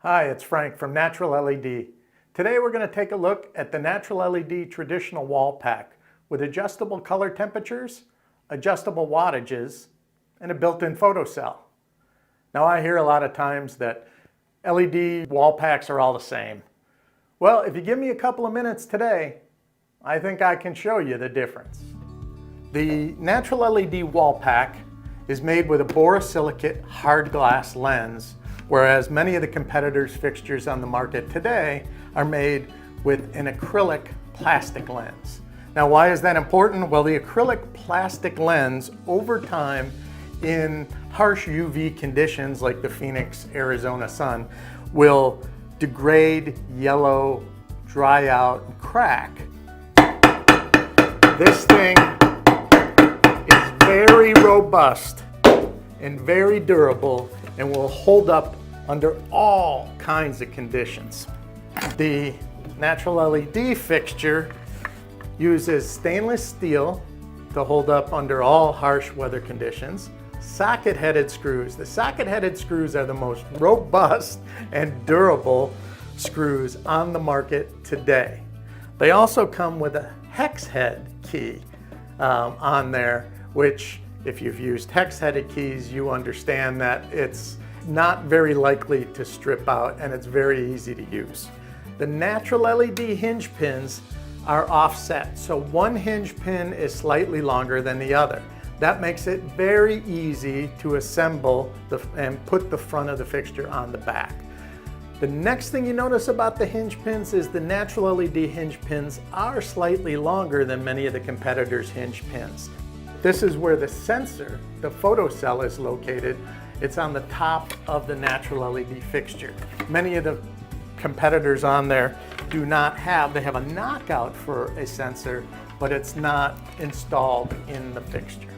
Hi, it's Frank from NaturaLED. Today we're going to take a look at the NaturaLED traditional wall pack with adjustable color temperatures, adjustable wattages, and a built-in photocell. Now I hear a lot of times that LED wall packs are all the same. Well, if you give me a couple of minutes today, I think I can show you the difference. The NaturaLED wall pack is made with a borosilicate hard glass lens, whereas many of the competitors' fixtures on the market today are made with an acrylic plastic lens. Now, why is that important? Well, the acrylic plastic lens over time in harsh UV conditions like the Phoenix, Arizona sun will degrade, yellow, dry out, and crack. This thing is very robust and very durable and will hold up under all kinds of conditions. The NaturaLED fixture uses stainless steel to hold up under all harsh weather conditions. Socket-headed screws. The socket-headed screws are the most robust and durable screws on the market today. They also come with a hex head key on there, which if you've used hex-headed keys, you understand that it's not very likely to strip out and it's very easy to use. The NaturaLED hinge pins are offset, so one hinge pin is slightly longer than the other. That makes it very easy to assemble and put the front of the fixture on the back. The next thing you notice about the hinge pins is the NaturaLED hinge pins are slightly longer than many of the competitors' hinge pins. This is where the sensor, the photocell, is located. It's on the top of the NaturaLED fixture. Many of the competitors on there do not have, they have a knockout for a sensor, but it's not installed in the fixture.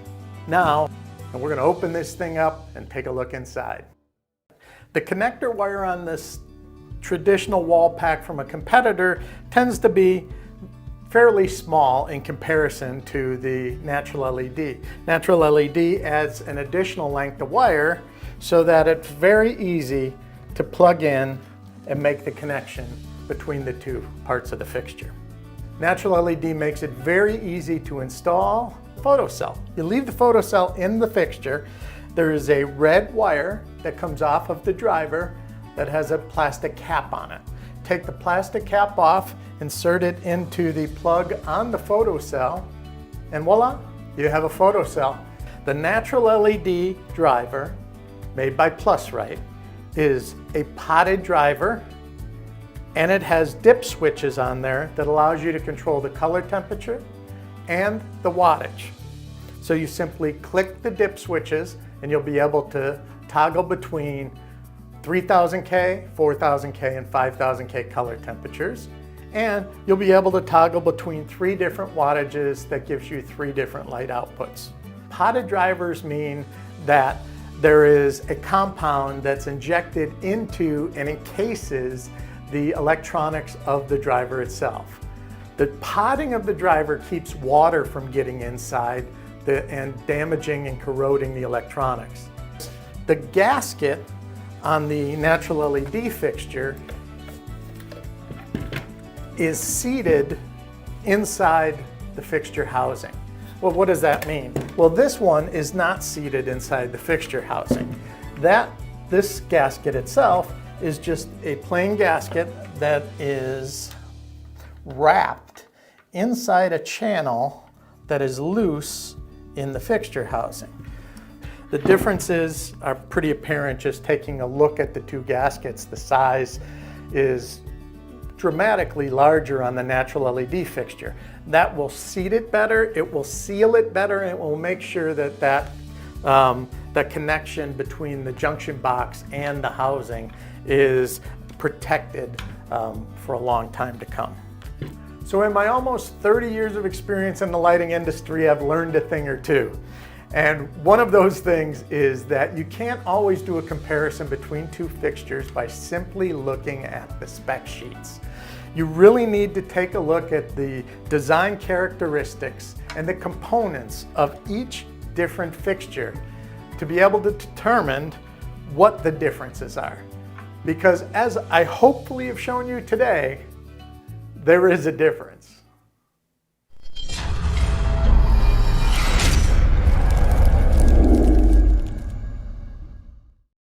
Now, we're going to open this thing up and take a look inside. The connector wire on this traditional wall pack from a competitor tends to be fairly small in comparison to the NaturaLED. NaturaLED adds an additional length of wire so that it's very easy to plug in and make the connection between the two parts of the fixture. NaturaLED makes it very easy to install photocell. You leave the photocell in the fixture. There is a red wire that comes off of the driver that has a plastic cap on it. Take the plastic cap off, insert it into the plug on the photocell, and voila, you have a photocell. The NaturaLED driver, made by Plus-Right, is a potted driver, and it has dip switches on there that allows you to control the color temperature and the wattage. So you simply click the dip switches and you'll be able to toggle between 3000K, 4000K, and 5000K color temperatures. And you'll be able to toggle between 3 different wattages that gives you 3 different light outputs. Potted drivers mean that there is a compound that's injected into and encases the electronics of the driver itself. The potting of the driver keeps water from getting inside and damaging and corroding the electronics. The gasket on the NaturaLED fixture is seated inside the fixture housing. Well, what does that mean? Well, this one is not seated inside the fixture housing. This gasket itself is just a plain gasket that is wrapped inside a channel that is loose in the fixture housing. The differences are pretty apparent just taking a look at the two gaskets. The size is dramatically larger on the NaturaLED fixture. That will seat it better, it will seal it better, and it will make sure that that connection between the junction box and the housing is protected for a long time to come. So in my almost 30 years of experience in the lighting industry, I've learned a thing or two. And one of those things is that you can't always do a comparison between two fixtures by simply looking at the spec sheets. You really need to take a look at the design characteristics and the components of each different fixture to be able to determine what the differences are. because as I hopefully have shown you today, there is a difference.